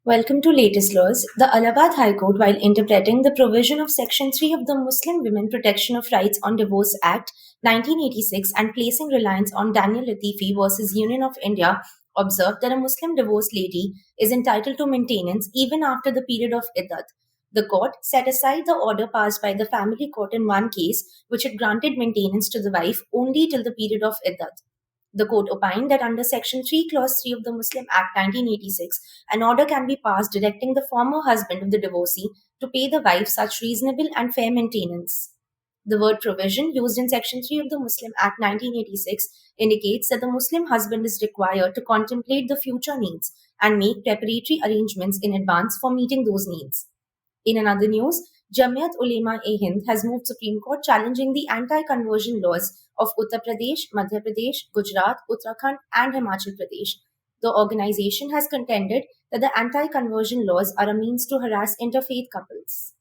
Welcome to Latest Laws. The Allahabad High Court, while interpreting the provision of Section 3 of the Muslim Women Protection of Rights on Divorce Act 1986 and placing reliance on Daniel Latifi versus Union of India, observed that a Muslim divorced lady is entitled to maintenance even after the period of iddat. The court set aside the order passed by the family court in one case, which had granted maintenance to the wife only till the period of iddat. The court opined that under Section 3, Clause 3 of the Muslim Act 1986, an order can be passed directing the former husband of the divorcee to pay the wife such reasonable and fair maintenance. The word provision used in Section 3 of the Muslim Act 1986 indicates that the Muslim husband is required to contemplate the future needs and make preparatory arrangements in advance for meeting those needs. In another news, Jamiat Ulema-e-Hind has moved Supreme Court challenging the anti-conversion laws of Uttar Pradesh, Madhya Pradesh, Gujarat, Uttarakhand and Himachal Pradesh. The organization has contended that the anti-conversion laws are a means to harass interfaith couples.